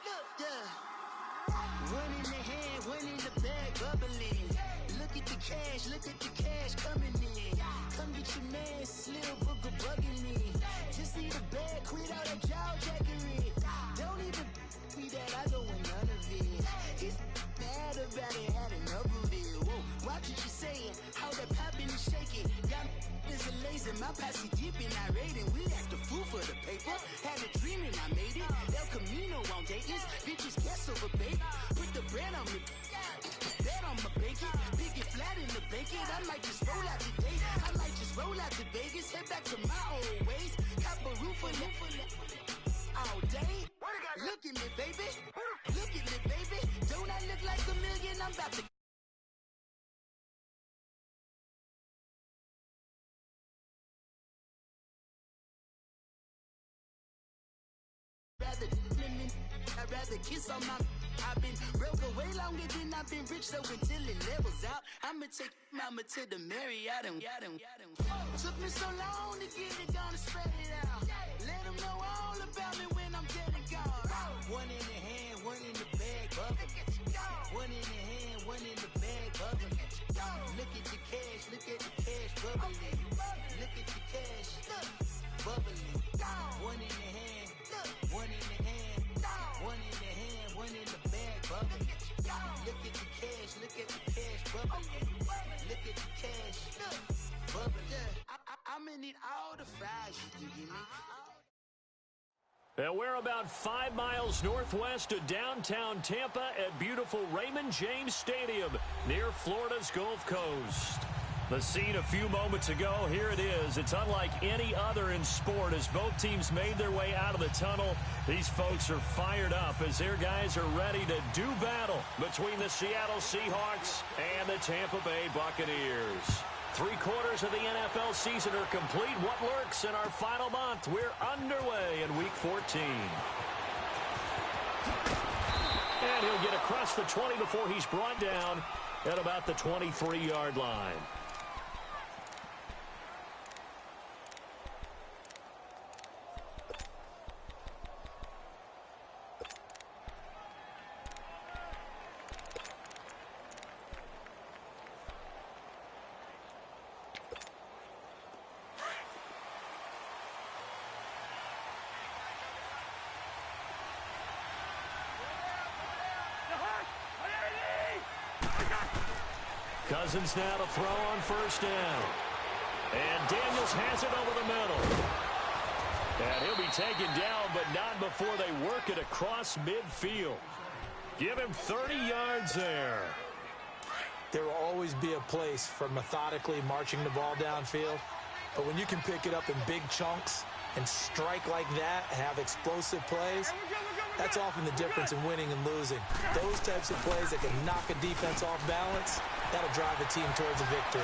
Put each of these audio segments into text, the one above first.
Yeah. One in the hand, one in the bag, bubbling. Look at the cash coming in. Come get your man, Slim Booker bugging me. Just need a bag, quit all that jaw jackery. Don't even me that I don't want none of it. He's mad about it, had enough of it. Whoa, watch what you saying, how that poppin' and shaking. Y'all is a lazy, my posse deep and I raiding. We act the fool for the paper. Had a dream and I made it. El Camino on Dayton's, bitches guess over baby. Put the bread on me, bet on my bacon. Big and flat in the bacon. I might just roll out today. I might just roll out to Vegas. Head back to my old ways. Cop a roof for all day. Look at me, baby. Look at me, baby. Don't I look like a million? I'm about to. I'd rather kiss on my. I've been broke away longer than I've been rich, so until it levels out, I'ma take mama to the Marriott and took me so long to get it, gonna spread it out. Let them know all about me when I'm dead and gone. One in the hand, one in the bag, bubbling. One in the hand, one in the bag, bubbling. Look at the cash, bubbling. Look at the cash, bubbling. One in the hand, one in the hand, one in the hand, one in the bag, bubbling. Look at the cash, bubbling. Look at the cash, bubbling. I'ma need all the fries you give me. And we're about 5 miles northwest of downtown Tampa at beautiful Raymond James Stadium near Florida's Gulf Coast. The scene a few moments ago, here it is. It's unlike any other in sport as both teams made their way out of the tunnel. These folks are fired up as their guys are ready to do battle between the Seattle Seahawks and the Tampa Bay Buccaneers. 3/4 of the NFL season are complete. What lurks in our final month? We're underway in Week 14. And he'll get across the 20 before he's brought down at about the 23-yard line. Cousins now to throw on first down. And Daniels has it over the middle. And he'll be taken down, but not before they work it across midfield. Give him 30 yards there. There will always be a place for methodically marching the ball downfield. But when you can pick it up in big chunks and strike like that, have explosive plays, that's often the difference in winning and losing. Those types of plays that can knock a defense off balance, that'll drive the team towards a victory.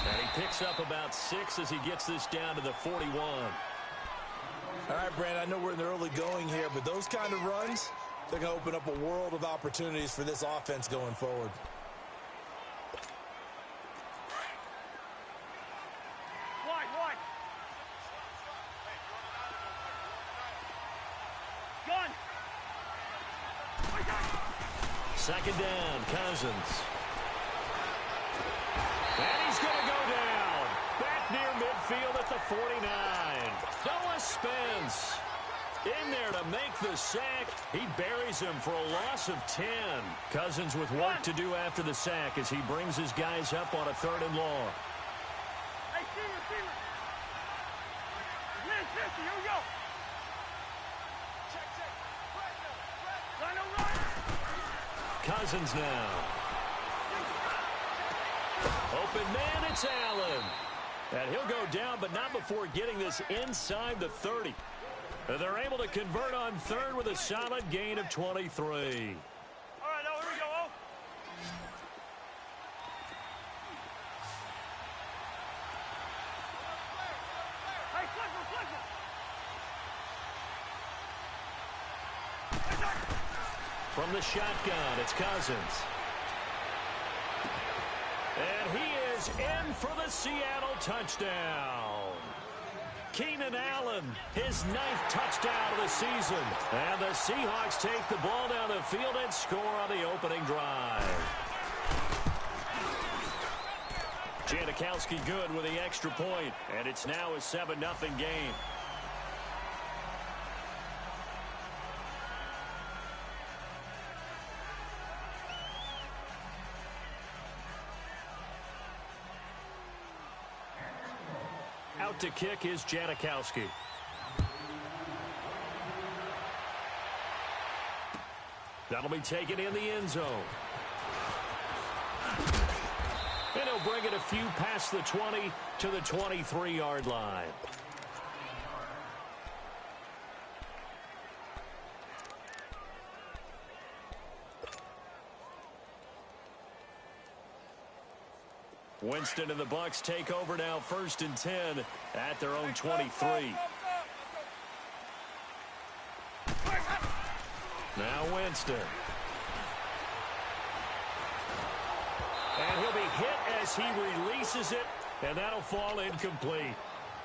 And he picks up about 6 as he gets this down to the 41. All right, Brandon, I know we're in the early going here, but those kind of runs, they're going to open up a world of opportunities for this offense going forward. Second down, Cousins. And he's going to go down. Back near midfield at the 49. Noah Spence in there to make the sack. He buries him for a loss of 10. Cousins with work to do after the sack as he brings his guys up on a 3rd and long. Hey, receiver. Man, 50, here we go. Check. Run. Cousins now. Open man, it's Allen. And he'll go down, but not before getting this inside the 30. And they're able to convert on 3rd with a solid gain of 23. All right, now here we go. Hey, flip him. From the shotgun, it's Cousins. And he is in for the Seattle touchdown. Keenan Allen, his 9th touchdown of the season. And the Seahawks take the ball down the field and score on the opening drive. Janikowski good with the extra point, and it's now a 7-0 game. Out to kick is Janikowski. That'll be taken in the end zone. And he'll bring it a few past the 20 to the 23-yard line. Winston and the Bucs take over now, 1st and 10 at their own 23. Now Winston. And he'll be hit as he releases it, and that'll fall incomplete.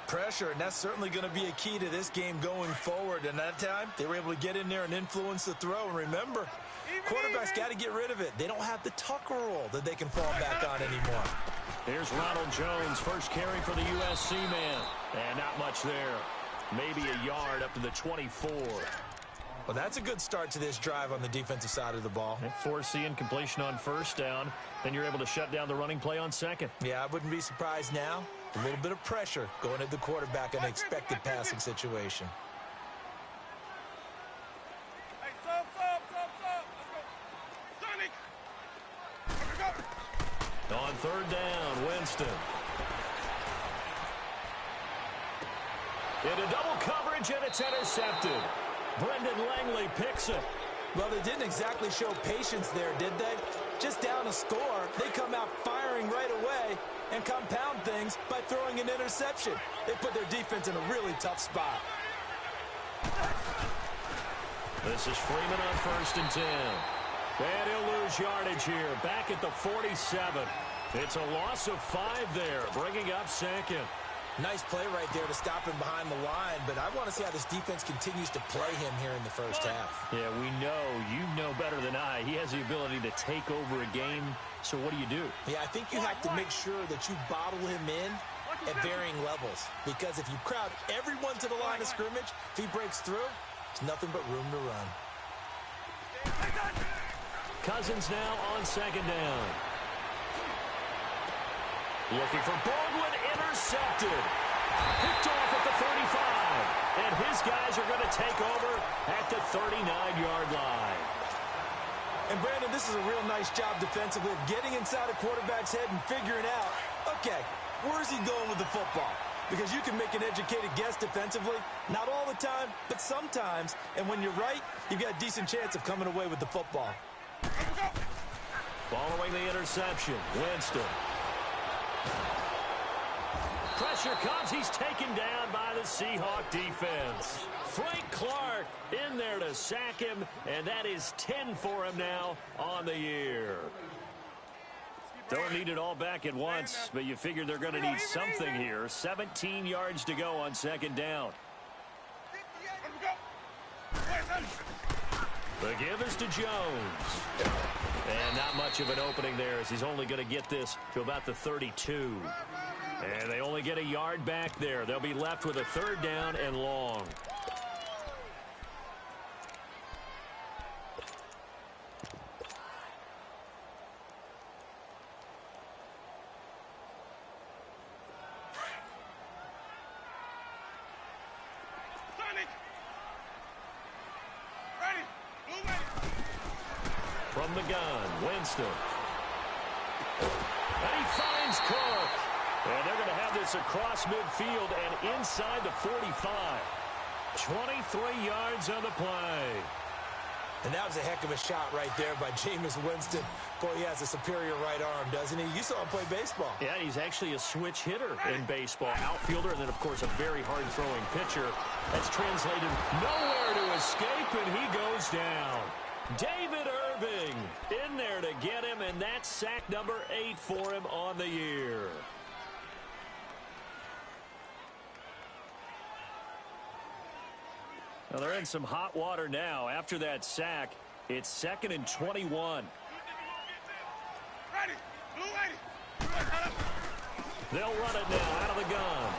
Pressure, and that's certainly going to be a key to this game going forward. And that time, they were able to get in there and influence the throw. And remember, quarterbacks got to get rid of it. They don't have the Tucker roll that they can fall back on anymore. Here's Ronald Jones, first carry for the USC man. And not much there. Maybe a yard up to the 24. Well, that's a good start to this drive on the defensive side of the ball. Forcing completion on 1st down. Then you're able to shut down the running play on 2nd. Yeah, I wouldn't be surprised now. A little bit of pressure going at the quarterback in an expected passing situation. Hey, stop. Let's go. Sonic. On 3rd down, Winston. Into double coverage, and it's intercepted. Brendan Langley picks it. Well, they didn't exactly show patience there, did they? Just down a score, they come out firing right away and compound things by throwing an interception. They put their defense in a really tough spot. This is Freeman on 1st and 10. And he'll lose yardage here, back at the 47. It's a loss of 5 there, bringing up 2nd. Nice play right there to stop him behind the line, but I want to see how this defense continues to play him here in the 1st half. Yeah, we know. You know better than I. He has the ability to take over a game, so what do you do? Yeah, I think you have to make sure that you bottle him in at varying levels, because if you crowd everyone to the line of scrimmage, if he breaks through, there's nothing but room to run. Cousins now on 2nd down. Looking for Baldwin, intercepted. Picked off at the 35. And his guys are going to take over at the 39-yard line. And, Brandon, this is a real nice job defensively of getting inside a quarterback's head and figuring out, okay, where's he going with the football? Because you can make an educated guess defensively, not all the time, but sometimes. And when you're right, you've got a decent chance of coming away with the football. Following the interception, Winston. Pressure comes. He's taken down by the Seahawk defense. Frank Clark in there to sack him, and that is 10 for him now on the year. Don't need it all back at once, but you figure they're going to need something here. 17 yards to go on 2nd down. The give is to Jones. And not much of an opening there, as he's only going to get this to about the 32. And they only get a yard back there. They'll be left with a 3rd down and long. From the gun, Winston. And he finds Cook. And they're going to have this across midfield and inside the 45. 23 yards on the play. And that was a heck of a shot right there by Jameis Winston. Boy, he has a superior right arm, doesn't he? You saw him play baseball. Yeah, he's actually a switch hitter in baseball. Outfielder, and then, of course, a very hard-throwing pitcher. That's translated nowhere to escape, and he goes down. David Irving in there to get him, and that's sack number 8 for him on the year. Well, they're in some hot water now. After that sack, it's 2nd and 21. They'll run it now out of the gun.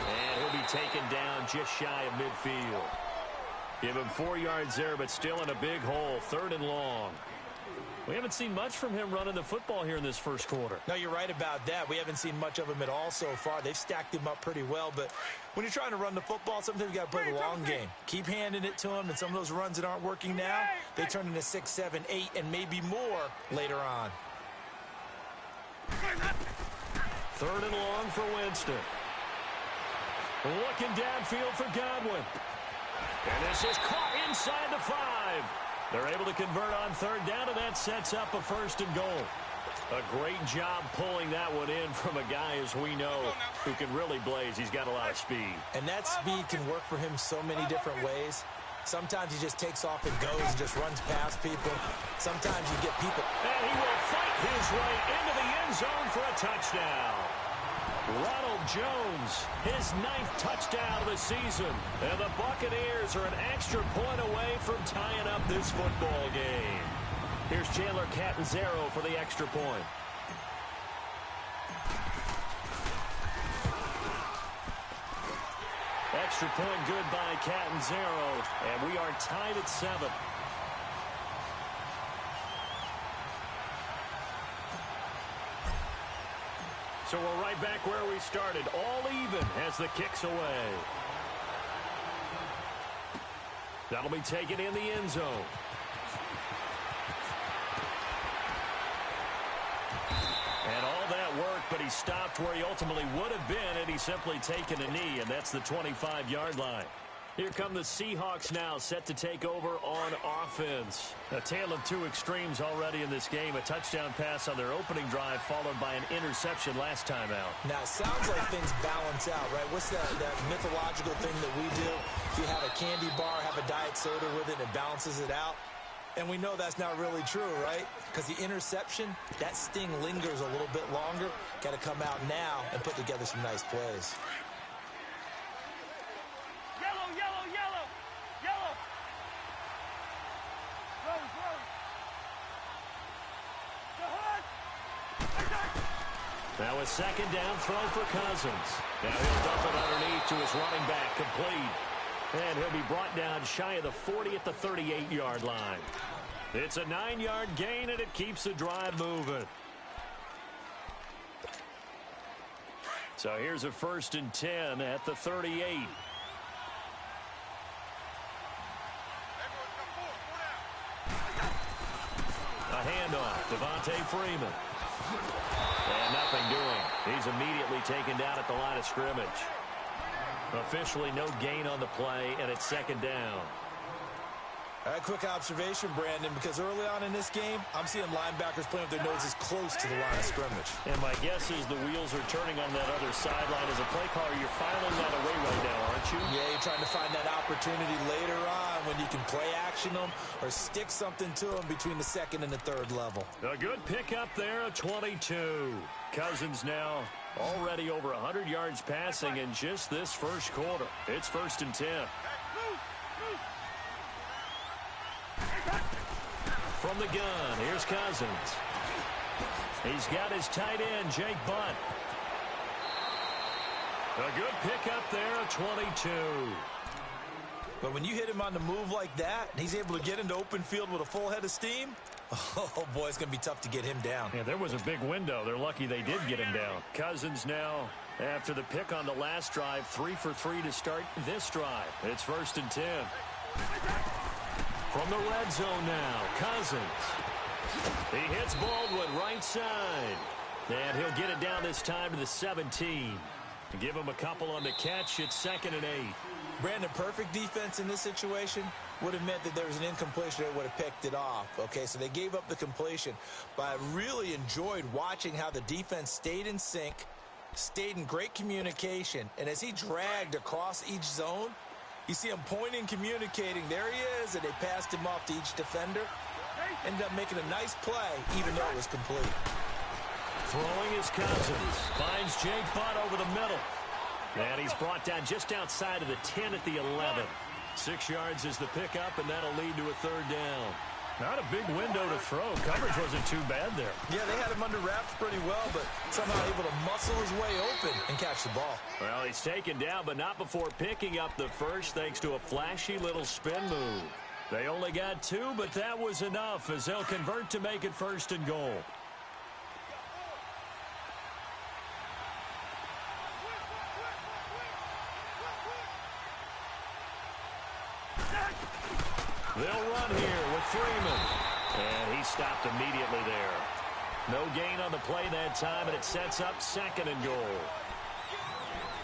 And he'll be taken down just shy of midfield. Give him 4 yards there, but still in a big hole. 3rd and long. We haven't seen much from him running the football here in this first quarter. No, you're right about that. We haven't seen much of him at all so far. They've stacked him up pretty well, but when you're trying to run the football, sometimes you got to play the long game. Keep handing it to him, and some of those runs that aren't working now, they turn into 6, 7, 8, and maybe more later on. 3rd and long for Winston. Looking downfield for Godwin. And this is caught inside the 5. They're able to convert on 3rd down, and that sets up a 1st and goal. A great job pulling that one in from a guy, as we know, who can really blaze. He's got a lot of speed. And that speed can work for him so many different ways. Sometimes he just takes off and goes and just runs past people. Sometimes you get people. And he will fight his way into the end zone for a touchdown. Ronald Jones, his 9th touchdown of the season. And the Buccaneers are an extra point away from tying up this football game. Here's Chandler Catanzaro for the extra point. Extra point good by Catanzaro. And we are tied at 7. So we're right back where we started, all even as the kick's away. That'll be taken in the end zone. And all that worked, but he stopped where he ultimately would have been had he simply taken a knee, and that's the 25-yard line. Here come the Seahawks now, set to take over on offense. A tale of 2 extremes already in this game. A touchdown pass on their opening drive, followed by an interception last time out. Now, it sounds like things balance out, right? What's that mythological thing that we do? If you have a candy bar, have a diet soda with it, and it balances it out. And we know that's not really true, right? Because the interception, that sting lingers a little bit longer. Got to come out now and put together some nice plays. Now a 2nd down throw for Cousins. Now he'll dump it underneath to his running back, complete. And he'll be brought down shy of the 40 at the 38-yard line. It's a 9-yard gain, and it keeps the drive moving. So here's a 1st and 10 at the 38. A handoff, Devontae Freeman. And nothing doing. He's immediately taken down at the line of scrimmage. Officially no gain on the play, and it's 2nd down. All right, quick observation, Brandon, because early on in this game, I'm seeing linebackers playing with their noses close to the line of scrimmage. And my guess is the wheels are turning on that other sideline. As a play caller, you're filing that away right now, aren't you? Yeah, you're trying to find that opportunity later on when you can play action them or stick something to them between the 2nd and the 3rd level. A good pickup there, a 22. Cousins now already over 100 yards passing in just this first quarter. It's 1st and 10. From the gun, here's Cousins. He's got his tight end, Jake Butt. A good pickup there, a 22. But when you hit him on the move like that, and he's able to get into open field with a full head of steam, oh, boy, it's going to be tough to get him down. Yeah, there was a big window. They're lucky they did get him down. Cousins now, after the pick on the last drive, 3 for 3 to start this drive. It's 1st and 10. From the red zone now, Cousins. He hits Baldwin right side. And he'll get it down this time to the 17. Give him a couple on the catch. It's 2nd and 8. Brandon, perfect defense in this situation would have meant that there was an incompletion that would have picked it off. Okay, so they gave up the completion. But I really enjoyed watching how the defense stayed in sync, stayed in great communication. And as he dragged across each zone, you see him pointing, communicating. There he is, and they passed him off to each defender. Ended up making a nice play, even though it was complete. Throwing his Cousins. Finds Jake Butt over the middle. And he's brought down just outside of the 10 at the 11. 6 yards is the pickup, and that'll lead to a third down. Not a big window to throw. Coverage wasn't too bad there. Yeah, they had him under wraps pretty well, but somehow able to muscle his way open and catch the ball. Well, he's taken down, but not before picking up the first thanks to a flashy little spin move. They only got 2, but that was enough as they'll convert to make it first and goal. They'll run here with Freeman. And he stopped immediately there. No gain on the play that time, and it sets up second and goal.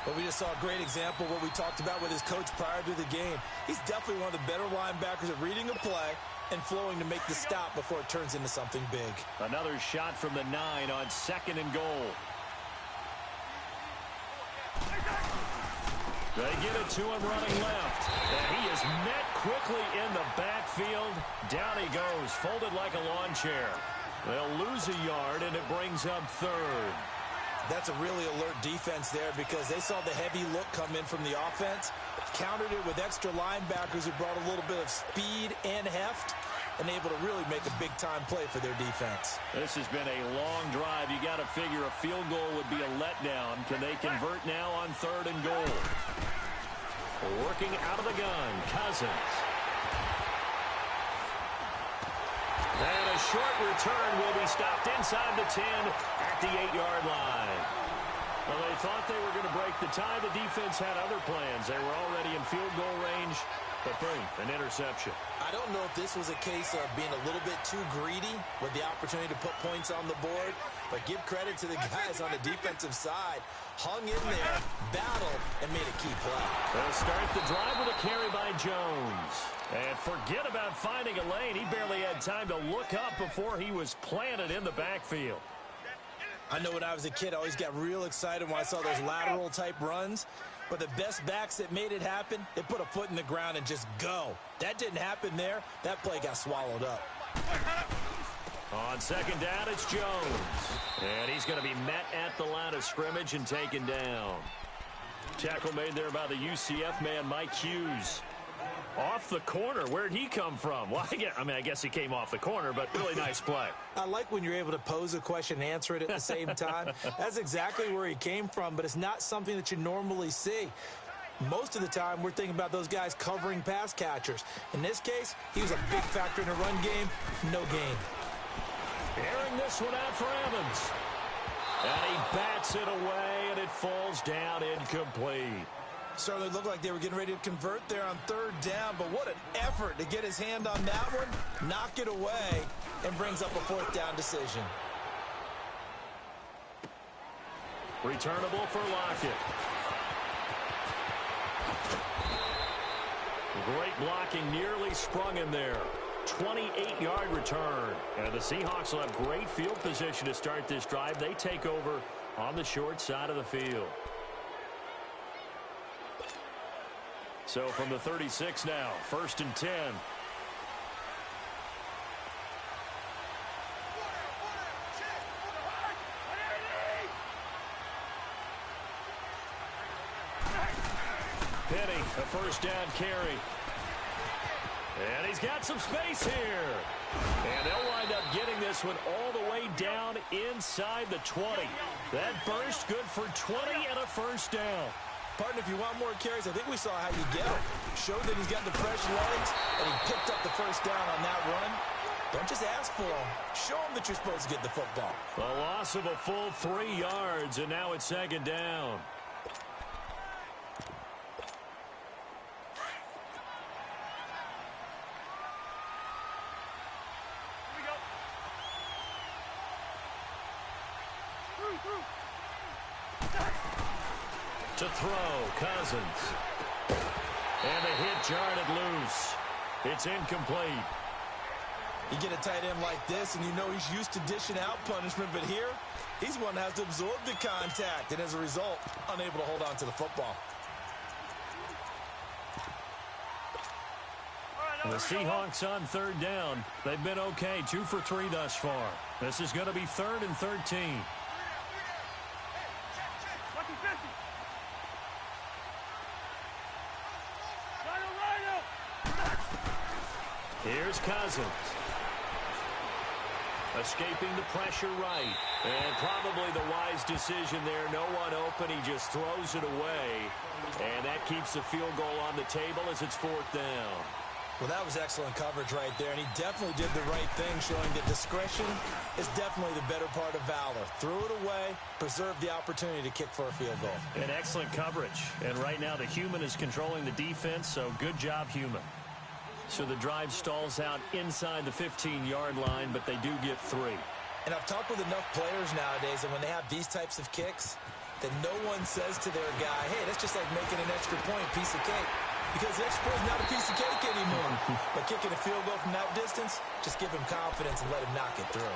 But we just saw a great example of what we talked about with his coach prior to the game. He's definitely one of the better linebackers at reading a play and flowing to make the stop before it turns into something big. Another shot from the 9 on second and goal. They give it to him running left. And he is met quickly in the backfield. Down he goes, folded like a lawn chair. They'll lose a yard, and it brings up third. That's a really alert defense there because they saw the heavy look come in from the offense, countered it with extra linebackers who brought a little bit of speed and heft, and able to really make a big-time play for their defense. This has been a long drive. You got to figure a field goal would be a letdown. Can they convert now on third and goal? Working out of the gun, Cousins. And a short return will be stopped inside the 10 at the 8-yard line. Well, they thought they were going to break the tie. The defense had other plans. They were already in field goal range, but boom, an interception. I don't know if this was a case of being a little bit too greedy with the opportunity to put points on the board, but give credit to the guys on the defensive side. Hung in there, battled, and made a key play. They'll start the drive with a carry by Jones. And forget about finding a lane. He barely had time to look up before he was planted in the backfield. I know when I was a kid, I always got real excited when I saw those lateral-type runs. But the best backs that made it happen, they put a foot in the ground and just go. That didn't happen there. That play got swallowed up. On second down, it's Jones. And he's going to be met at the line of scrimmage and taken down. Tackle made there by the UCF man, Mike Hughes. Off the corner. Where'd he come from? Well, I guess he came off the corner, but really nice play. I like when you're able to pose a question and answer it at the same time. That's exactly where he came from, but it's not something that you normally see. Most of the time, we're thinking about those guys covering pass catchers. In this case, he was a big factor in the run game. No gain. Airing this one out for Evans. And he bats it away, and it falls down incomplete. Certainly looked like they were getting ready to convert there on third down, but what an effort to get his hand on that one, knock it away, and brings up a fourth down decision. Returnable for Lockett. Great blocking, nearly sprung him there. 28-yard return. And the Seahawks will have great field position to start this drive. They take over on the short side of the field. So from the 36 now, 1st and 10. Penny, a first down carry. And he's got some space here. And they'll wind up getting this one all the way down inside the 20. That burst good for 20 and a first down. Partner, if you want more carries, I think we saw how you get him. Showed that he's got the fresh legs, and he picked up the first down on that run. Don't just ask for him. Show him that you're supposed to get the football. A loss of a full 3 yards, and now it's second down. To throw, Cousins. And the hit jarred it loose. It's incomplete. You get a tight end like this, and you know he's used to dishing out punishment, but here, he's one that has to absorb the contact, and as a result, unable to hold on to the football. The Seahawks on third down. They've been okay, 2 for 3 thus far. This is going to be 3rd and 13. Here's Cousins. Escaping the pressure right. And probably the wise decision there. No one open. He just throws it away. And that keeps the field goal on the table as it's 4th down. Well, that was excellent coverage right there, and he definitely did the right thing, showing that discretion is definitely the better part of valor. Threw it away, preserved the opportunity to kick for a field goal. And excellent coverage. And right now the human is controlling the defense, so good job, human. So the drive stalls out inside the 15-yard line, but they do get 3. And I've talked with enough players nowadays, and when they have these types of kicks, that no one says to their guy, hey, that's just like making an extra point, piece of cake. Because the extra point is not a piece of cake anymore. But kicking a field goal from that distance, just give him confidence and let him knock it through.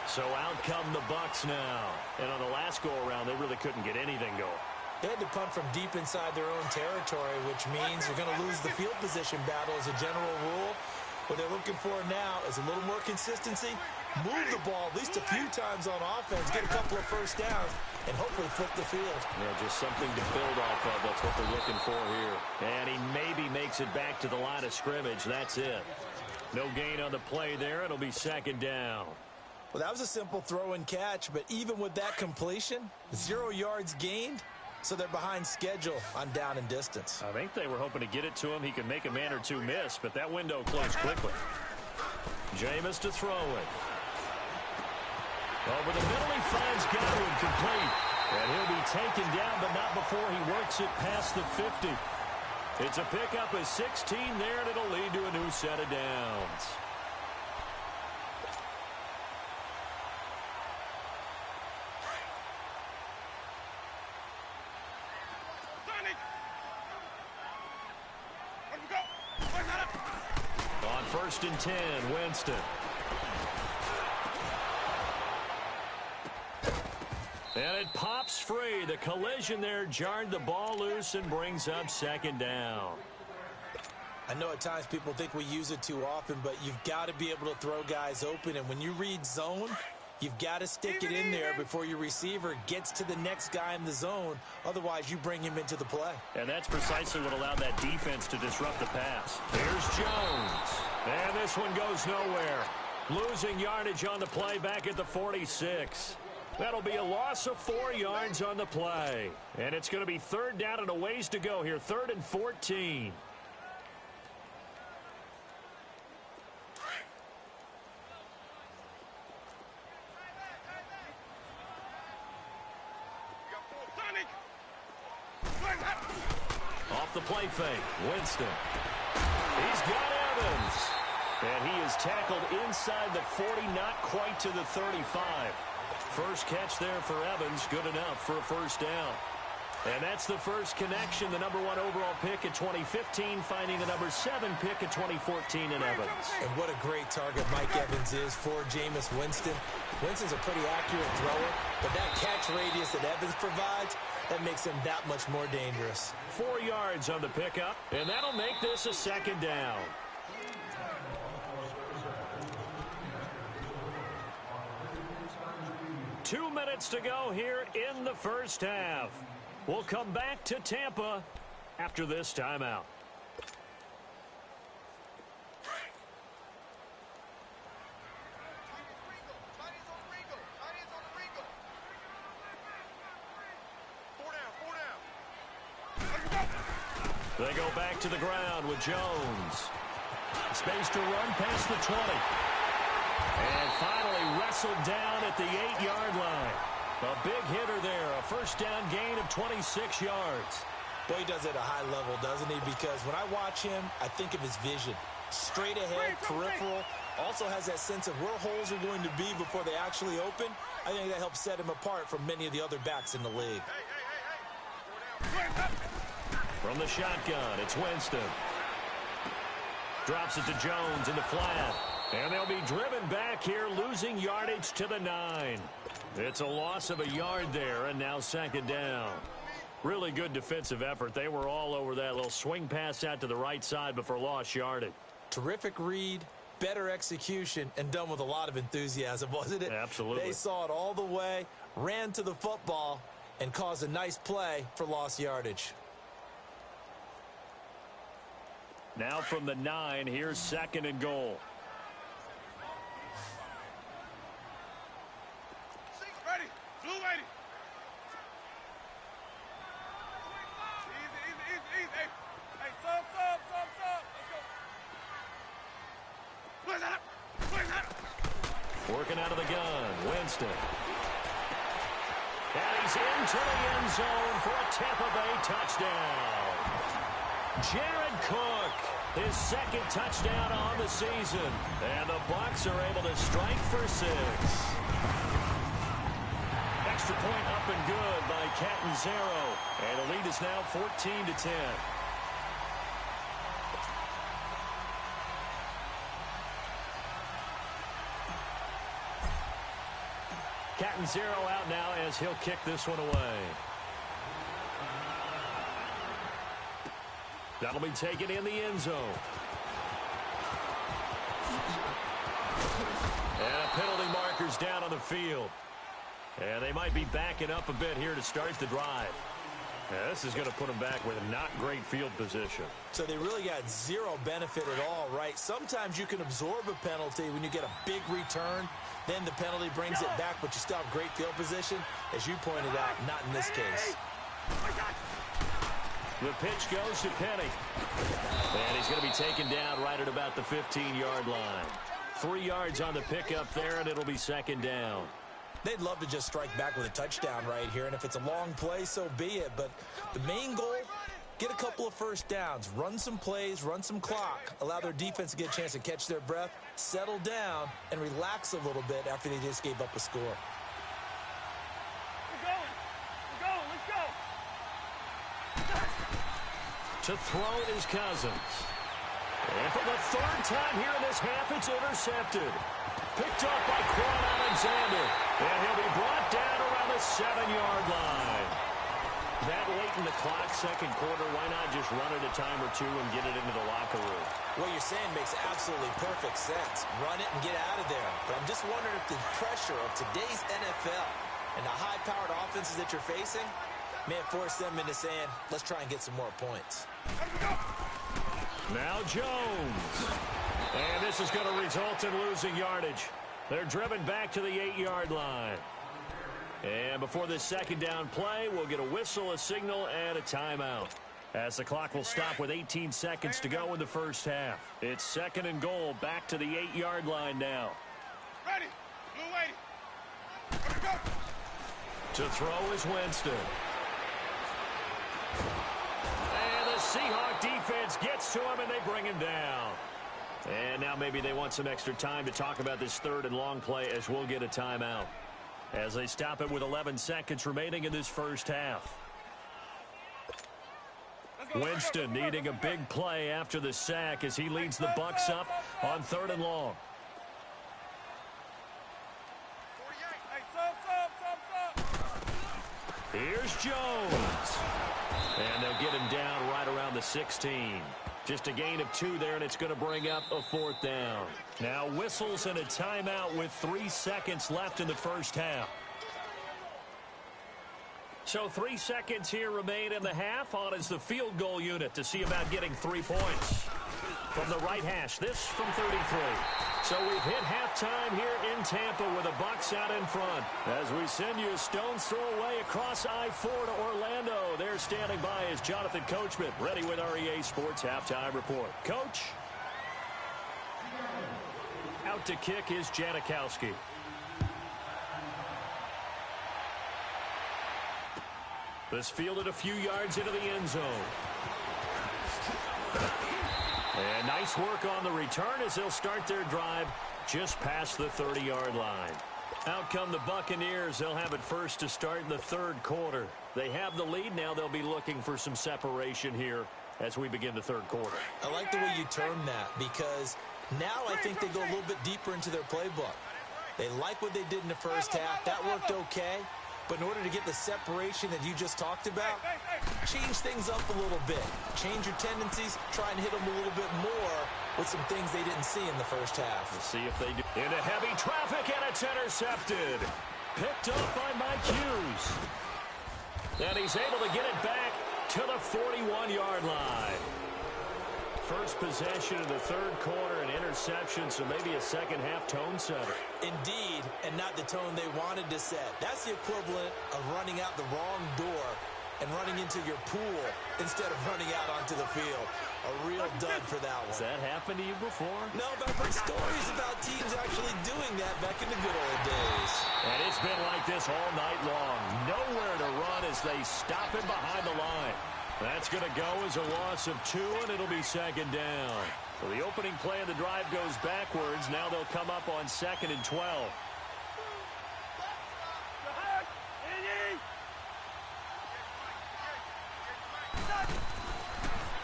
So out come the Bucs now. And on the last go-around, they really couldn't get anything going. They had to punt from deep inside their own territory, which means you're going to lose the field position battle as a general rule. What they're looking for now is a little more consistency, move the ball at least a few times on offense, get a couple of first downs, and hopefully flip the field. Yeah, just something to build off of. That's what they're looking for here. And he maybe makes it back to the line of scrimmage. That's it. No gain on the play there. It'll be 2nd down. Well, that was a simple throw and catch, but even with that completion, 0 yards gained, so they're behind schedule on down and distance. I think they were hoping to get it to him. He could make a man or two miss, but that window closed quickly. Jameis to throw it. Over the middle, he finds Godwin complete. And he'll be taken down, but not before he works it past the 50. It's a pickup of 16 there, and it'll lead to a new set of downs. On 1st and 10, Winston. And it pops free. The collision there jarred the ball loose and brings up 2nd down. I know at times people think we use it too often, but you've got to be able to throw guys open. And when you read zone, you've got to stick it in there before your receiver gets to the next guy in the zone. Otherwise, you bring him into the play. And that's precisely what allowed that defense to disrupt the pass. Here's Jones. And this one goes nowhere. Losing yardage on the play back at the 46. That'll be a loss of 4 yards on the play. And it's going to be 3rd down and a ways to go here. 3rd and 14. Off the play fake, Winston. He's got Evans. And he is tackled inside the 40, not quite to the 35. First catch there for Evans, good enough for a 1st down. And that's the first connection, the #1 overall pick at 2015, finding the #7 pick at 2014 in Evans. And what a great target Mike Evans is for Jameis Winston. Winston's a pretty accurate thrower, but that catch radius that Evans provides, that makes him that much more dangerous. 4 yards on the pickup, and that'll make this a 2nd down. Two minutes to go here in the first half. We'll come back to Tampa after this timeout. They go back to the ground with Jones. Space to run past the 20. And finally wrestled down at the 8-yard line. A big hitter there. A 1st down gain of 26 yards. Boy, he does it at a high level, doesn't he? Because when I watch him, I think of his vision. Straight ahead, peripheral. Also has that sense of where holes are going to be before they actually open. I think that helps set him apart from many of the other backs in the league. From the shotgun, it's Winston. Drops it to Jones in the flat. And they'll be driven back here, losing yardage to the 9. It's a loss of a yard there, and now 2nd down. Really good defensive effort. They were all over that little swing pass out to the right side before lost yardage. Terrific read, better execution, and done with a lot of enthusiasm, wasn't it? Absolutely. They saw it all the way, ran to the football, and caused a nice play for lost yardage. Now from the 9, here's 2nd and goal. Ready. Blue ready. Easy. Hey, sub. Let's go. Where's that? Working out of the gun, Winston. And he's into the end zone for a Tampa Bay touchdown. Jared Cook, his 2nd touchdown on the season. And the Bucs are able to strike for 6. Extra point up and good by Catanzaro. And the lead is now 14-10. Catanzaro out now as he'll kick this one away. That'll be taken in the end zone. And a penalty marker's down on the field. And they might be backing up a bit here to start the drive. Yeah, this is going to put them back with a not great field position. So they really got zero benefit at all, right? Sometimes you can absorb a penalty when you get a big return. Then the penalty brings it back, but you still have great field position. As you pointed out, not in this case. The pitch goes to Penny. And he's going to be taken down right at about the 15-yard line. 3 yards on the pickup there, and it'll be 2nd down. They'd love to just strike back with a touchdown right here, and if it's a long play, so be it. But the main goal, get a couple of first downs, run some plays, run some clock, allow their defense to get a chance to catch their breath, settle down, and relax a little bit after they just gave up a score. We're going. Let's go. To throw is Cousins. And for the 3rd time here in this half, it's intercepted. Picked up by Quan Alexander. And he'll be brought down around the 7-yard line. That late in the clock, 2nd quarter, why not just run it a time or two and get it into the locker room? What you're saying makes absolutely perfect sense. Run it and get out of there. But I'm just wondering if the pressure of today's NFL and the high-powered offenses that you're facing may have forced them into saying, let's try and get some more points. Now Jones. And this is going to result in losing yardage. They're driven back to the 8-yard line. And before this 2nd down play, we'll get a whistle, a signal, and a timeout. As the clock will stop with 18 seconds to go in the first half. It's 2nd and goal, back to the 8-yard line now. Ready. Blue waiting. To throw is Winston. And the Seahawk defense gets to him, and they bring him down. And now maybe they want some extra time to talk about this 3rd and long play, as we'll get a timeout. As they stop it with 11 seconds remaining in this first half. Winston needing a big play after the sack as he leads the Bucs up on 3rd and long. Here's Jones. And they'll get him down right around the 16. Just a gain of 2 there, and it's going to bring up a 4th down. Now whistles and a timeout with 3 seconds left in the first half. So 3 seconds here remain in the half. On is the field goal unit to see about getting 3 points. From the right hash, this from 33. So we've hit halftime here in Tampa with the Bucs out in front. As we send you a stone's throw away across I-4 to Orlando. There standing by is Jonathan Coachman, ready with REA Sports Halftime Report. Coach? Out to kick is Janikowski. This fielded a few yards into the end zone. And nice work on the return as they'll start their drive just past the 30-yard line. Out come the Buccaneers. They'll have it first to start in the 3rd quarter. They have the lead now. They'll be looking for some separation here as we begin the 3rd quarter. I like the way you term that, because now I think they go a little bit deeper into their playbook. They like what they did in the first half. That worked okay. But in order to get the separation that you just talked about, change things up a little bit. Change your tendencies. Try and hit them a little bit more with some things they didn't see in the first half. We'll see if they do. Into heavy traffic, and it's intercepted. Picked up by Mike Hughes. And he's able to get it back to the 41-yard line. First possession of the third quarter, an interception, so maybe a second-half tone setter. Indeed, and not the tone they wanted to set. That's the equivalent of running out the wrong door and running into your pool instead of running out onto the field. A real dud for that one. Has that happened to you before? No, but I've heard stories about teams actually doing that back in the good old days. And it's been like this all night long. Nowhere to run as they stop him behind the line. That's going to go as a loss of 2, and it'll be second down. So the opening play of the drive goes backwards. Now they'll come up on 2nd and 12.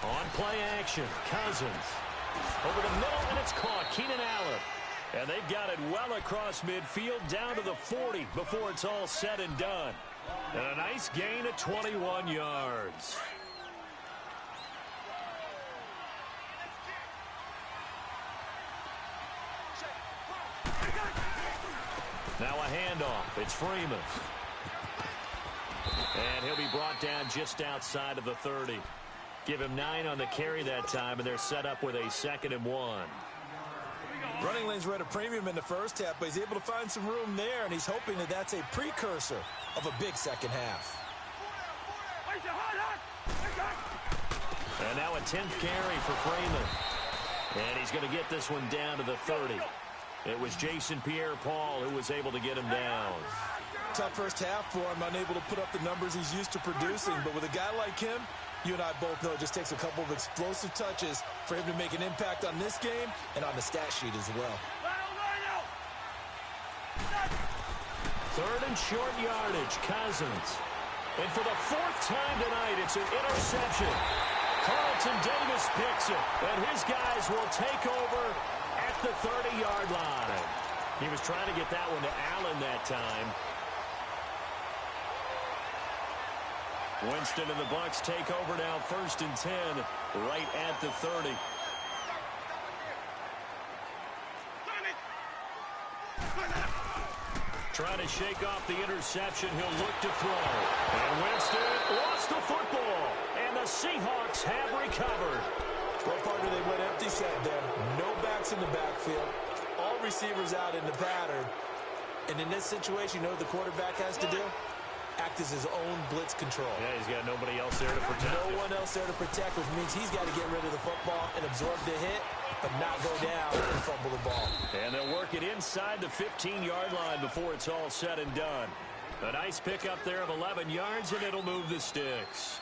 On play action, Cousins. Over the middle, and it's caught. Keenan Allen. And they've got it well across midfield, down to the 40 before it's all said and done. And a nice gain of 21 yards. Now a handoff. It's Freeman. And he'll be brought down just outside of the 30. Give him 9 on the carry that time, and they're set up with a 2nd and 1. Running lanes were at a premium in the first half, but he's able to find some room there, and he's hoping that that's a precursor of a big second half. And now a 10th carry for Freeman. And he's going to get this one down to the 30. It was Jason Pierre-Paul who was able to get him down. Tough first half for him, unable to put up the numbers he's used to producing. But with a guy like him, you and I both know it just takes a couple of explosive touches for him to make an impact on this game and on the stat sheet as well. 3rd and short yardage, Cousins. And for the 4th time tonight, it's an interception. Carlton Davis picks it, and his guys will take over at the 30-yard line. He was trying to get that one to Allen that time. Winston and the Bucs take over now, 1st and 10, right at the 30. Trying to shake off the interception. He'll look to throw. And Winston lost the football. And the Seahawks have recovered. Well, partner, they went empty set there. No backs in the backfield. All receivers out in the pattern. And in this situation, you know what the quarterback has to do? Act as his own blitz control. Yeah, he's got nobody else there to protect. No one else there to protect, which means he's got to get rid of the football and absorb the hit, but not go down and fumble the ball. And they'll work it inside the 15-yard line before it's all said and done. A nice pickup there of 11 yards, and it'll move the sticks.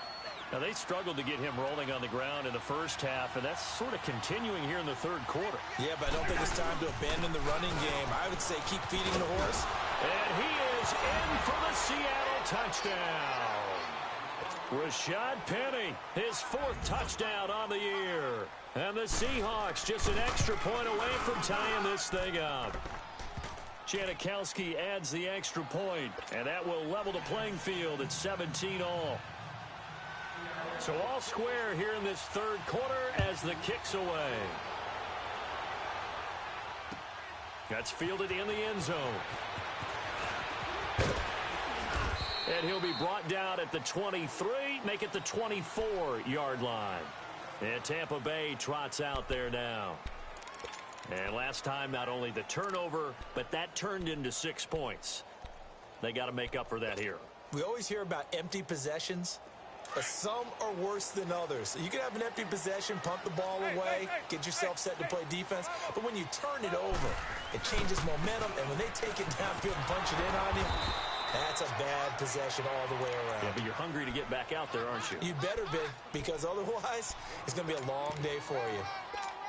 Now, they struggled to get him rolling on the ground in the first half, and that's sort of continuing here in the third quarter. Yeah, but I don't think it's time to abandon the running game. I would say keep feeding the horse. And he is in for the Seattle touchdown. Rashad Penny, his 4th touchdown on the year. And the Seahawks just an extra point away from tying this thing up. Janikowski adds the extra point, and that will level the playing field at 17 all. So all square here in this third quarter as the kick's away. That's fielded in the end zone. And he'll be brought down at the 23, make it the 24-yard line. And Tampa Bay trots out there now. And last time, not only the turnover, but that turned into 6 points. They got to make up for that here. We always hear about empty possessions, but some are worse than others. You can have an empty possession, punt the ball away, get yourself set to play defense, but when you turn it over, it changes momentum, and when they take it downfield and punch it in on you, that's a bad possession all the way around. Yeah, but you're hungry to get back out there, aren't you? You better be, because otherwise, it's going to be a long day for you.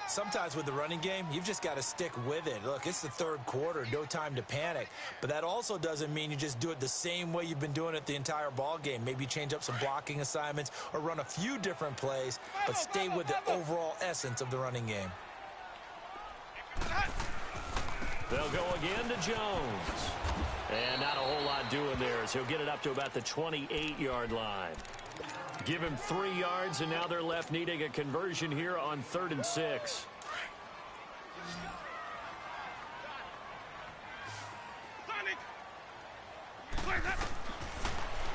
Sometimes with the running game, you've just got to stick with it. Look, it's the third quarter, no time to panic. But that also doesn't mean you just do it the same way you've been doing it the entire ball game. Maybe change up some blocking assignments or run a few different plays, but stay with the overall essence of the running game. They'll go again to Jones. And not a whole lot doing there as he'll get it up to about the 28-yard line. Give him 3 yards, and now they're left needing a conversion here on 3rd and 6.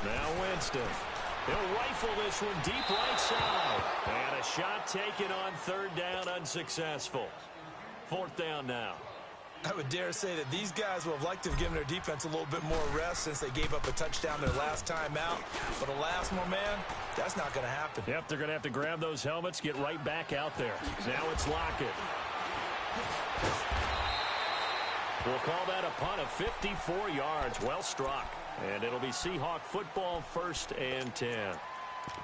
Now Winston. He'll rifle this one deep right side. And a shot taken on third down, unsuccessful. Fourth down now. I would dare say that these guys would have liked to have given their defense a little bit more rest since they gave up a touchdown their last time out. But alas, my man, that's not going to happen. Yep, they're going to have to grab those helmets, get right back out there. Now it's Lockett. We'll call that a punt of 54 yards. Well struck. And it'll be Seahawk football, 1st and 10.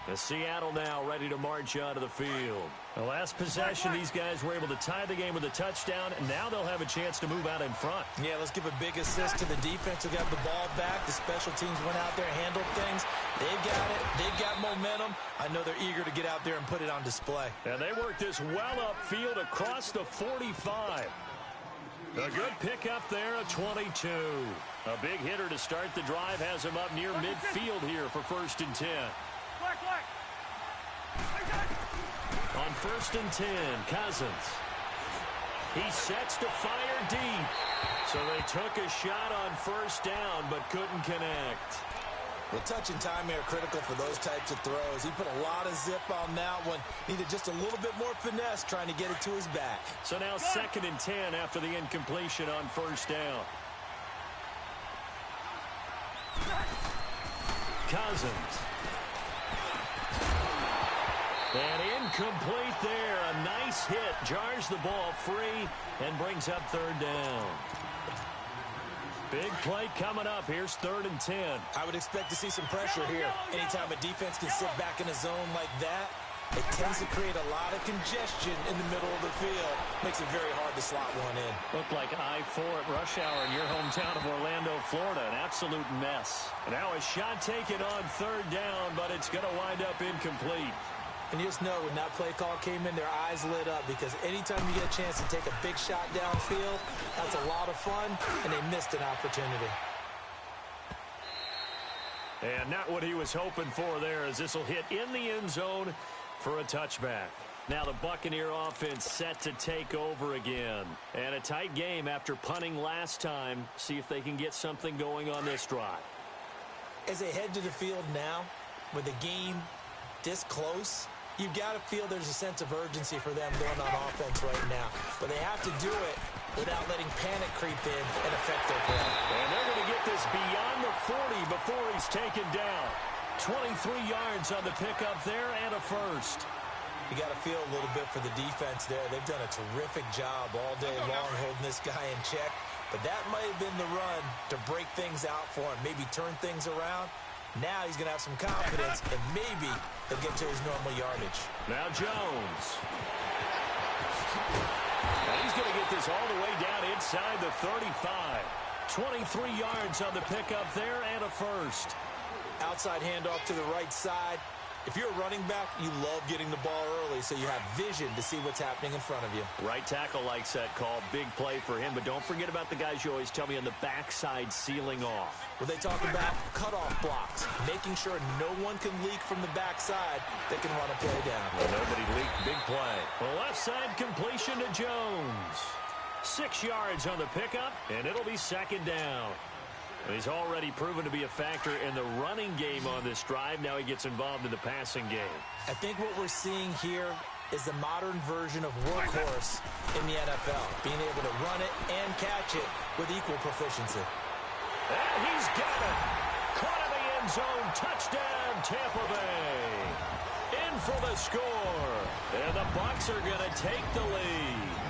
The Seattle now ready to march out of the field. The last possession, these guys were able to tie the game with a touchdown, and now they'll have a chance to move out in front. Yeah, let's give a big assist to the defense who got the ball back. The special teams went out there, handled things. They've got it. They've got momentum. I know they're eager to get out there and put it on display. And they worked this well upfield across the 45. A good pickup there, a 22. A big hitter to start the drive has him up near midfield here for 1st and 10. On 1st and 10, Cousins. He sets to fire deep. So they took a shot on 1st down, but couldn't connect. The touch and timing are critical for those types of throws. He put a lot of zip on that one. Needed just a little bit more finesse trying to get it to his back. So now 2nd and 10 after the incompletion on 1st down. Cousins. And incomplete there. A nice hit. Jars the ball free and brings up 3rd down. Big play coming up. Here's 3rd and 10. I would expect to see some pressure here. Anytime a defense can sit back in a zone like that, it tends to create a lot of congestion in the middle of the field. Makes it very hard to slot one in. Looked like I-4 at rush hour in your hometown of Orlando, Florida. An absolute mess. Now a shot taken on 3rd down, but it's going to wind up incomplete. And you just know when that play call came in, their eyes lit up because anytime you get a chance to take a big shot downfield, that's a lot of fun, and they missed an opportunity. And not what he was hoping for there, as this will hit in the end zone for a touchback. Now the Buccaneer offense set to take over again. And a tight game after punting last time. See if they can get something going on this drive. As they head to the field now, with the game this close, you've got to feel there's a sense of urgency for them going on offense right now. But they have to do it without letting panic creep in and affect their play. And they're going to get this beyond the 40 before he's taken down. 23 yards on the pickup there and a 1st. You got to feel a little bit for the defense there. They've done a terrific job all day long holding this guy in check. But that might have been the run to break things out for him, maybe turn things around. Now he's going to have some confidence, and maybe he'll get to his normal yardage. Now Jones. And he's going to get this all the way down inside the 35. 23 yards on the pickup there and a 1st. Outside handoff to the right side. If you're a running back, you love getting the ball early so you have vision to see what's happening in front of you. Right tackle likes that call. Big play for him, but don't forget about the guys you always tell me on the backside sealing off. Well, they talk about cutoff blocks, making sure no one can leak from the backside that can run a play down. Well, nobody leaked. Big play. The left side completion to Jones. 6 yards on the pickup, and it'll be 2nd down. He's already proven to be a factor in the running game on this drive. Now he gets involved in the passing game. I think what we're seeing here is the modern version of workhorse in the NFL, being able to run it and catch it with equal proficiency. And he's got it. Caught in the end zone. Touchdown, Tampa Bay. In for the score. And the Bucs are going to take the lead.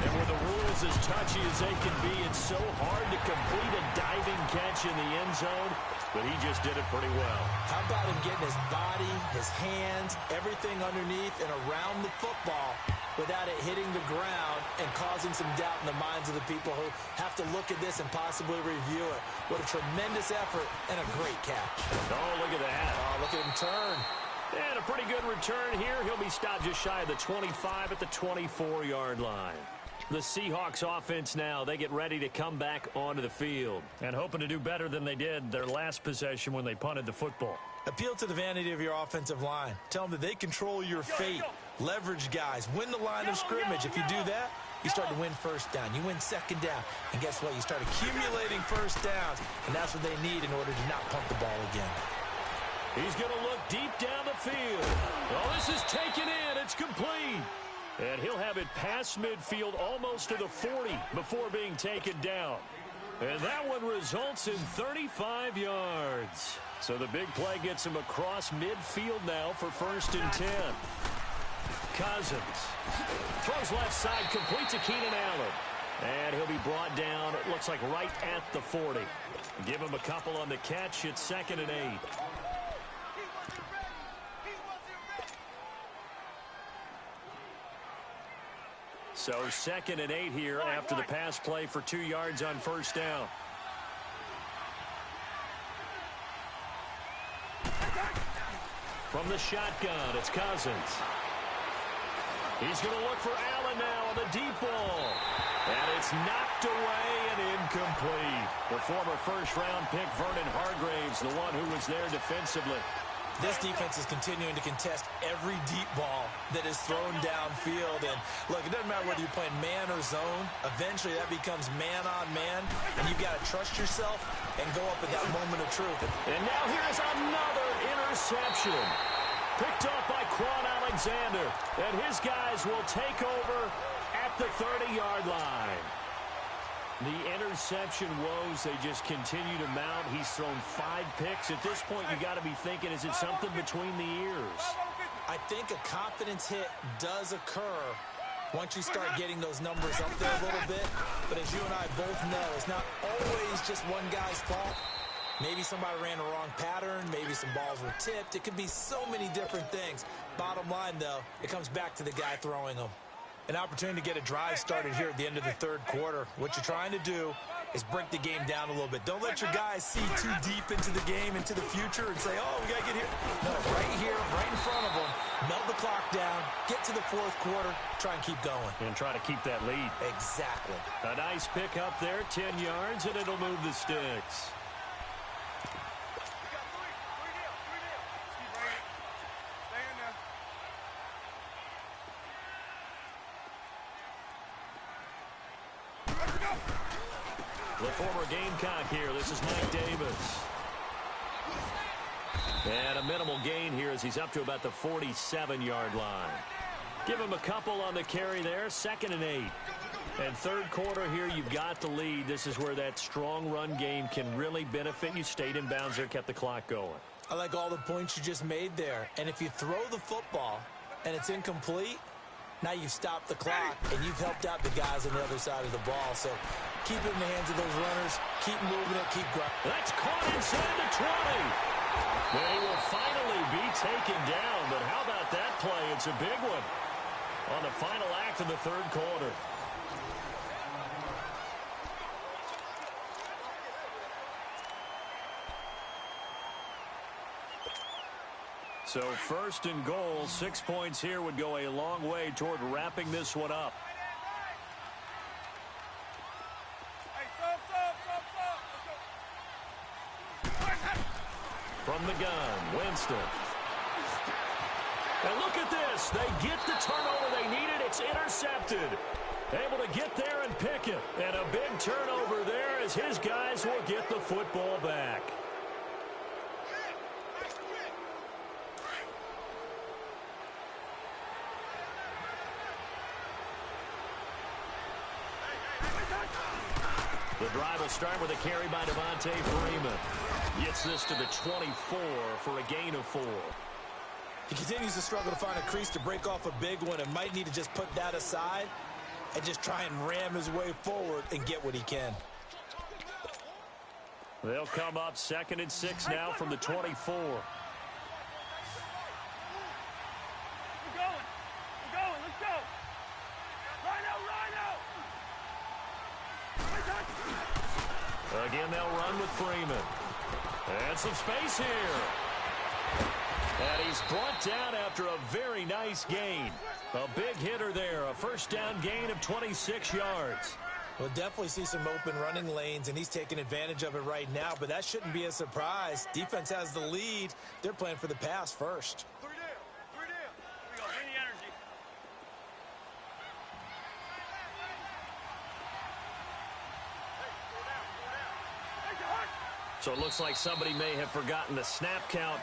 And with the rules as touchy as they can be, it's so hard to complete a diving catch in the end zone, but he just did it pretty well. How about him getting his body, his hands, everything underneath and around the football without it hitting the ground and causing some doubt in the minds of the people who have to look at this and possibly review it. What a tremendous effort and a great catch. Oh, look at that. Oh, look at him turn. And a pretty good return here. He'll be stopped just shy of the 25 at the 24-yard line. The Seahawks offense now, they get ready to come back onto the field and hoping to do better than they did their last possession when they punted the football. Appeal to the vanity of your offensive line. Tell them that they control your fate. Leverage guys. Win the line of scrimmage. If you do that, you start to win 1st down. You win 2nd down. And guess what? You start accumulating 1st downs. And that's what they need in order to not punt the ball again. He's going to look deep down the field. Oh, this is taken in. It's complete. And he'll have it past midfield almost to the 40 before being taken down. And that one results in 35 yards. So the big play gets him across midfield now for 1st and 10. Cousins throws left side, complete to Keenan Allen. And he'll be brought down, it looks like right at the 40. Give him a couple on the catch. It's 2nd and 8. So 2nd and 8 here after the pass play for 2 yards on 1st down. From the shotgun, it's Cousins. He's going to look for Allen now on the deep ball. And it's knocked away and incomplete. The former first-round pick, Vernon Hargreaves, the one who was there defensively. This defense is continuing to contest every deep ball that is thrown downfield. And, look, it doesn't matter whether you're playing man or zone. Eventually, that becomes man-on-man, and you've got to trust yourself and go up at that moment of truth. And now here's another interception. Picked up by Quan Alexander. And his guys will take over at the 30-yard line. The interception woes, they just continue to mount. He's thrown 5 picks. At this point, you got to be thinking, is it something between the ears? I think a confidence hit does occur once you start getting those numbers up there a little bit. But as you and I both know, it's not always just one guy's fault. Maybe somebody ran the wrong pattern. Maybe some balls were tipped. It could be so many different things. Bottom line, though, it comes back to the guy throwing them. An opportunity to get a drive started here at the end of the 3rd quarter. What you're trying to do is break the game down a little bit. Don't let your guys see too deep into the game, into the future, and say, oh, we got to get here. No, right here, right in front of them, melt the clock down, get to the 4th quarter, try and keep going. And try to keep that lead. Exactly. A nice pick up there, 10 yards, and it'll move the sticks. The former Gamecock here. This is Mike Davis. And a minimal gain here as he's up to about the 47-yard line. Give him a couple on the carry there. 2nd and 8. And 3rd quarter here, you've got the lead. This is where that strong run game can really benefit you. Stayed in bounds there, kept the clock going. I like all the points you just made there. And if you throw the football and it's incomplete, now you've stopped the clock, and you've helped out the guys on the other side of the ball. So keep it in the hands of those runners. Keep moving it. Keep grinding. That's caught inside the 20. And he will finally be taken down. But how about that play? It's a big one on the final act of the 3rd quarter. So 1st and goal, 6 points here would go a long way toward wrapping this one up. From the gun, Winston. And look at this. They get the turnover they needed. It's intercepted. Able to get there and pick it. And a big turnover there as his guys will get the football back. The drive will start with a carry by Devontae Freeman. Gets this to the 24 for a gain of 4. He continues to struggle to find a crease to break off a big one and might need to just put that aside and just try and ram his way forward and get what he can. They'll come up 2nd and 6 now from the 24. Again, they'll run with Freeman. And some space here. And he's brought down after a very nice gain. A big hitter there. A 1st down gain of 26 yards. We'll definitely see some open running lanes, and he's taking advantage of it right now, but that shouldn't be a surprise. Defense has the lead. They're playing for the pass first. So it looks like somebody may have forgotten the snap count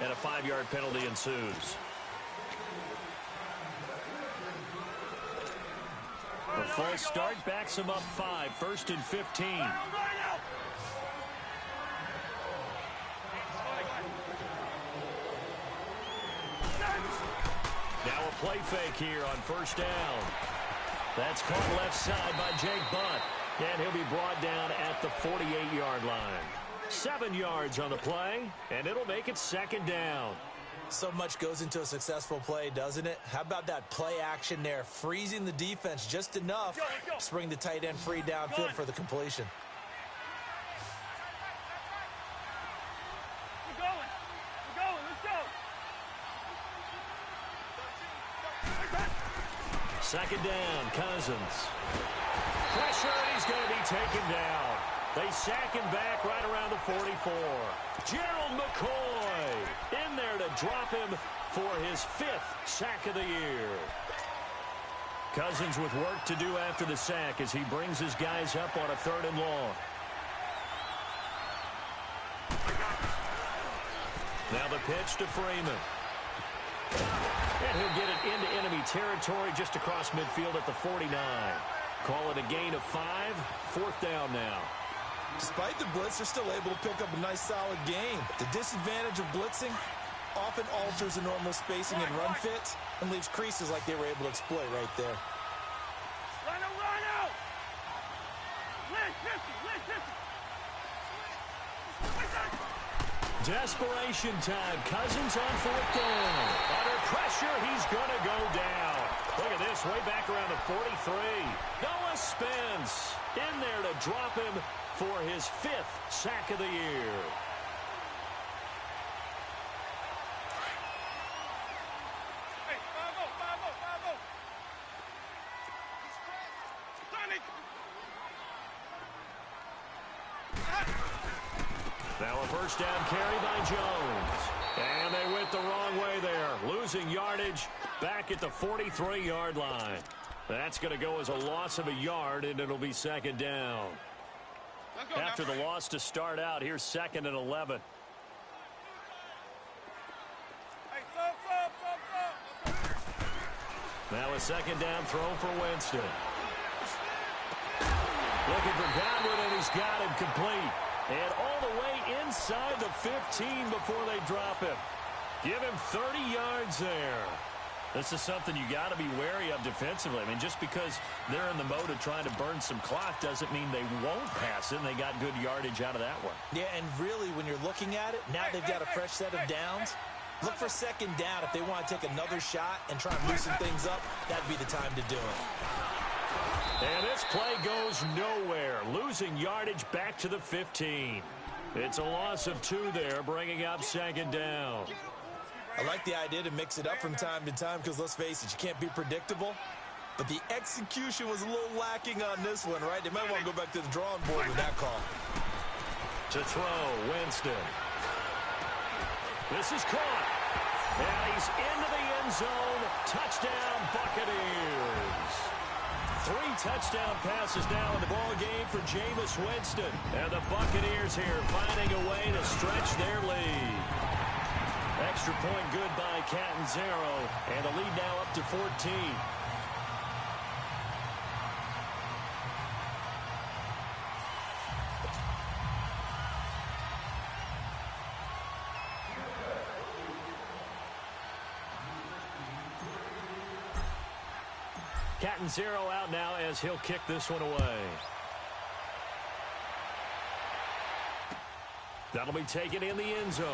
And a 5-yard penalty ensues. The false start backs him up 5, 1st and 15. Now a play fake here on 1st down. That's caught left side by Jake Butt. And he'll be brought down at the 48-yard line. 7 yards on the play, and it'll make it 2nd down. So much goes into a successful play, doesn't it? How about that play action there, freezing the defense just enough to bring the tight end free downfield for the completion. We're going, let's go. 2nd down, Cousins. Pressure, and he's going to be taken down. They sack him back right around the 44. Gerald McCoy in there to drop him for his 5th sack of the year. Cousins with work to do after the sack as he brings his guys up on a 3rd and long. Now the pitch to Freeman. And he'll get it into enemy territory just across midfield at the 49. Call it a gain of 5, 4th down now. Despite the blitz, they're still able to pick up a nice, solid gain. The disadvantage of blitzing often alters the normal spacing and run fits and leaves creases like they were able to exploit right there. Rhino! Desperation time. Cousins on 4th down. Under pressure, he's going to go down. Look at this, way back around the 43. Noah Spence in there to drop him for his 5th sack of the year. Hey, 5-0. Sonic! Now a 1st down carry by Jones. And they went the wrong way there. Losing yardage back at the 43-yard line. That's going to go as a loss of a yard, and it'll be 2nd down. After the loss to start out, here's 2nd and 11. Hey, sub. Now a 2nd down throw for Winston. Looking for Godwin, and he's got him complete. And all the way inside the 15 before they drop him. Give him 30 yards there. This is something you got to be wary of defensively. I mean, just because they're in the mode of trying to burn some clock doesn't mean they won't pass it, and they got good yardage out of that one. Yeah, and really, when you're looking at it, now they've got a fresh set of downs. Look for 2nd down if they want to take another shot and try and loosen things up. That'd be the time to do it. And this play goes nowhere. Losing yardage back to the 15. It's a loss of 2 there, bringing up 2nd down. I like the idea to mix it up from time to time because, let's face it, you can't be predictable. But the execution was a little lacking on this one, right? They might want to go back to the drawing board with that call. To throw, Winston. This is caught. And he's into the end zone. Touchdown, Buccaneers. 3 touchdown passes now in the ball game for Jameis Winston. And the Buccaneers here finding a way to stretch their lead. Extra point good by Catanzaro, and the lead now up to 14. Catanzaro out now as he'll kick this one away. That'll be taken in the end zone.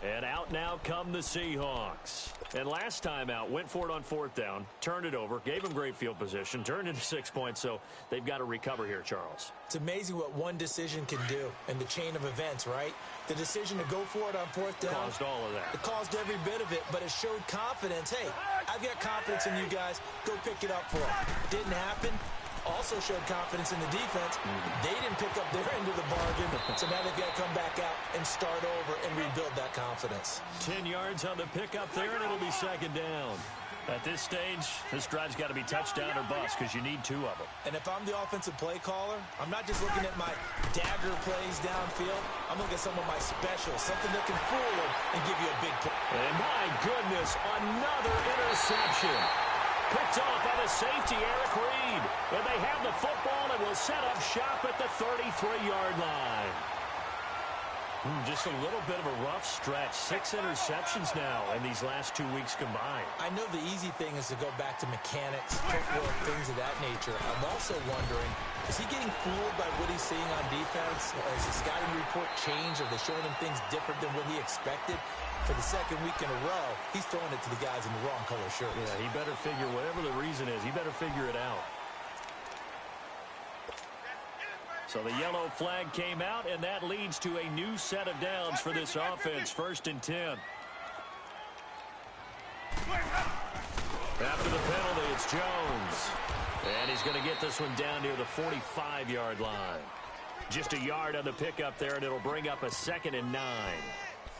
And out now come the Seahawks. And last time out, went for it on 4th down, turned it over, gave them great field position, turned into 6 points, so they've got to recover here, Charles. It's amazing what one decision can do in the chain of events, right? The decision to go for it on 4th down. Caused all of that. It caused every bit of it, but it showed confidence. Hey, I've got confidence in you guys. Go pick it up for them. Didn't happen. Also showed confidence in the defense. They didn't pick up their end of the bargain, so now they've got to come back out and start over and rebuild that confidence. 10 yards on the pickup there, and it'll be 2nd down. At this stage, this drive's got to be touchdown or bust because you need 2 of them. And if I'm the offensive play caller, I'm not just looking at my dagger plays downfield. I'm looking at some of my specials, something that can fool them and give you a big play. And my goodness, another interception. Picked off by the safety, Eric Reed. And they have the football and will set up shop at the 33-yard line. Just a little bit of a rough stretch. 6 interceptions now in these last 2 weeks combined. I know the easy thing is to go back to mechanics, footwork, things of that nature. I'm also wondering, is he getting fooled by what he's seeing on defense? Has the scouting report changed? Are they showing him things different than what he expected? For the second week in a row, he's throwing it to the guys in the wrong color shirts. Yeah, he better figure, whatever the reason is, he better figure it out. So the yellow flag came out, and that leads to a new set of downs for this offense. 1st and 10. After the penalty, it's Jones. And he's going to get this one down near the 45-yard line. Just a yard on the pickup there, and it'll bring up a 2nd and 9.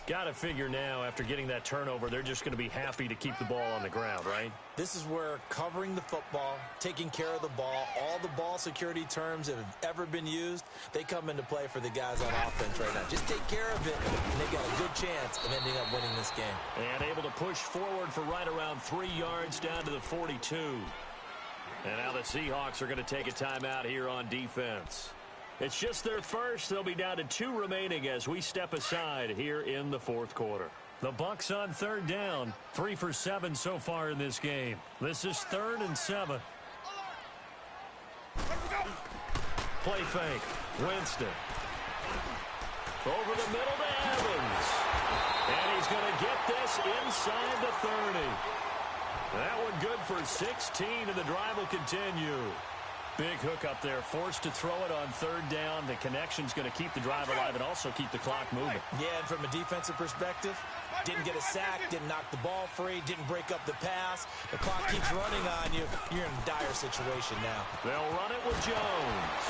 Got to figure now, after getting that turnover, they're just going to be happy to keep the ball on the ground, right? This is where covering the football, taking care of the ball, all the ball security terms that have ever been used, they come into play for the guys on offense right now. Just take care of it, and they've got a good chance of ending up winning this game. And able to push forward for right around 3 yards down to the 42. And now the Seahawks are going to take a timeout here on defense. It's just their first. They'll be down to 2 remaining as we step aside here in the 4th quarter. The Bucs on 3rd down. 3 for 7 so far in this game. This is 3rd and 7. Play fake. Winston. Over the middle to Evans. And he's going to get this inside the 30. That one good for 16, and the drive will continue. Big hook up there, forced to throw it on 3rd down. The connection's going to keep the drive alive and also keep the clock moving. Yeah, and from a defensive perspective, didn't get a sack, didn't knock the ball free, didn't break up the pass. The clock keeps running on you. You're in a dire situation now. They'll run it with Jones.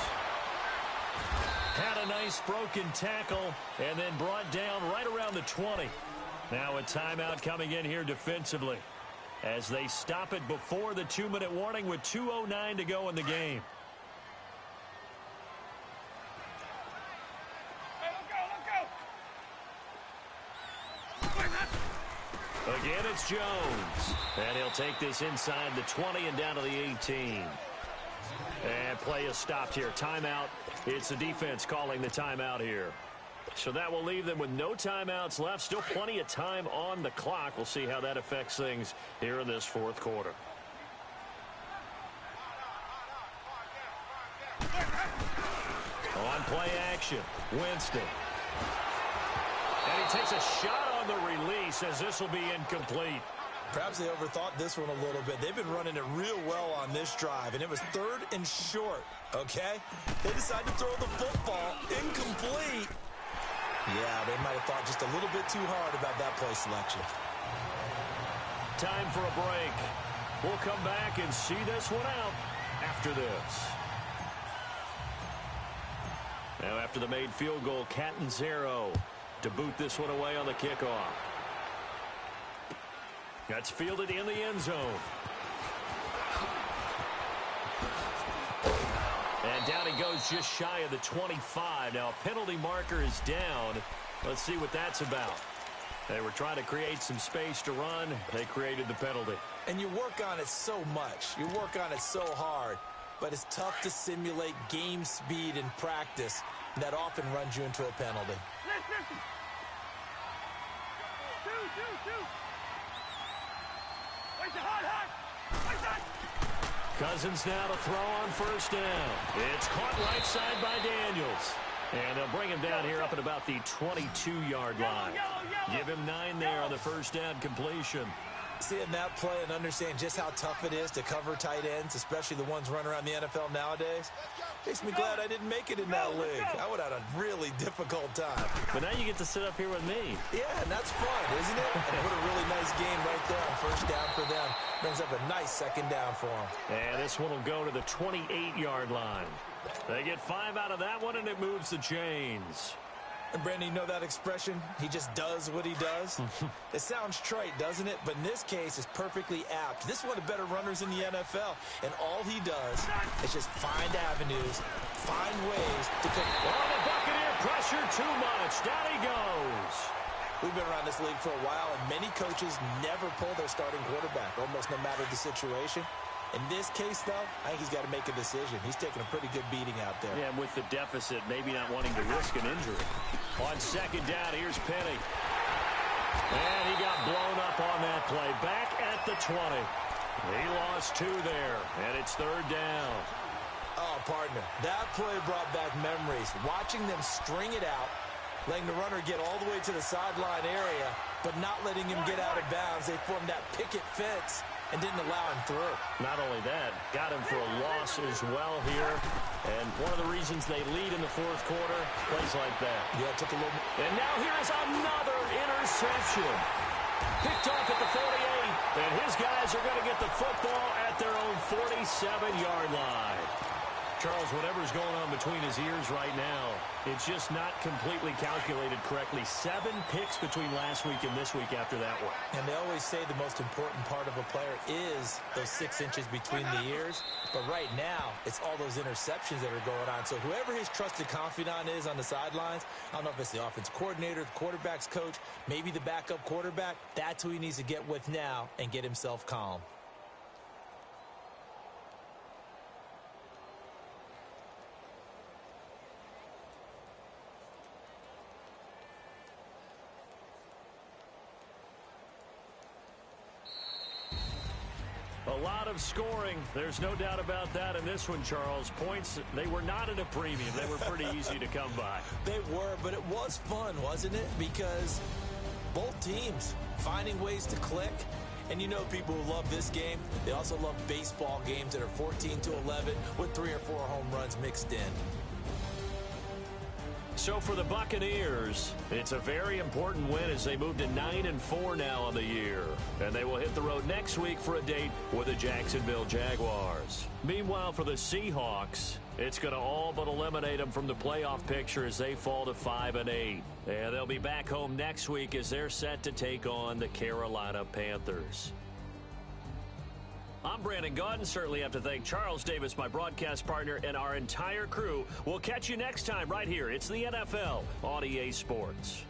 Had a nice broken tackle and then brought down right around the 20. Now a timeout coming in here defensively, as they stop it before the 2-minute warning with 2:09 to go in the game. Again, it's Jones. And he'll take this inside the 20 and down to the 18. And play is stopped here. Timeout. It's the defense calling the timeout here. So that will leave them with no timeouts left. Still plenty of time on the clock. We'll see how that affects things here in this 4th quarter. On play action, Winston. And he takes a shot on the release as this will be incomplete. Perhaps they overthought this one a little bit. They've been running it real well on this drive, and it was 3rd and short, okay? They decided to throw the football incomplete. Yeah, they might have thought just a little bit too hard about that play selection. Time for a break. We'll come back and see this one out after this. Now after the made field goal, Catanzaro to boot this one away on the kickoff. That's fielded in the end zone. And down he goes just shy of the 25. Now a penalty marker is down. Let's see what that's about. They were trying to create some space to run. They created the penalty. And you work on it so much. You work on it so hard. But it's tough to simulate game speed in practice. And that often runs you into a penalty. Cousins now to throw on 1st down. It's caught right side by Daniels. And they'll bring him down here up at about the 22-yard line. Give him 9 there on the 1st down completion. Seeing that play and understand just how tough it is to cover tight ends, especially the ones running around the NFL nowadays, makes me glad I didn't make it in that league. I would have had a really difficult time. But now you get to sit up here with me. Yeah, and that's fun, isn't it? And what a really nice game right there on 1st down for them. Brings up a nice 2nd down for them. And this one will go to the 28-yard line. They get 5 out of that one, and it moves the chains. And Brandon, you know that expression? He just does what he does? It sounds trite, doesn't it? But in this case, it's perfectly apt. This is one of the better runners in the NFL. And all he does is just find avenues, find ways to pick. Oh, the Buccaneer pressure too much. Down he goes. We've been around this league for a while, and many coaches never pull their starting quarterback, almost no matter the situation. In this case, though, I think he's got to make a decision. He's taking a pretty good beating out there. Yeah, and with the deficit, maybe not wanting to risk an injury. On second down, here's Penny. And he got blown up on that play. Back at the 20. He lost 2 there, and it's third down. Oh, partner, that play brought back memories. Watching them string it out, letting the runner get all the way to the sideline area, but not letting him get out of bounds. They formed that picket fence and didn't allow him through. Not only that, got him for a loss as well here. And one of the reasons they lead in the fourth quarter, plays like that. Yeah, it took a little. And now here's another interception. Picked off at the 48. And his guys are going to get the football at their own 47-yard line. Charles, whatever's going on between his ears right now, it's just not completely calculated correctly. 7 picks between last week and this week after that one. And they always say the most important part of a player is those 6 inches between the ears. But right now, it's all those interceptions that are going on. So whoever his trusted confidant is on the sidelines, I don't know if it's the offense coordinator, the quarterback's coach, maybe the backup quarterback, that's who he needs to get with now and get himself calm. A lot of scoring. There's no doubt about that in this one, Charles. Points, they were not at a premium. They were pretty easy to come by. They were, but it was fun, wasn't it? Because both teams finding ways to click. And you know people who love this game, they also love baseball games that are 14-11 with 3 or 4 home runs mixed in. So for the Buccaneers, it's a very important win as they move to 9-4 now on the year. And they will hit the road next week for a date with the Jacksonville Jaguars. Meanwhile, for the Seahawks, it's going to all but eliminate them from the playoff picture as they fall to 5-8. And they'll be back home next week as they're set to take on the Carolina Panthers. I'm Brandon Gaudin. Certainly have to thank Charles Davis, my broadcast partner, and our entire crew. We'll catch you next time right here. It's the NFL on EA Sports.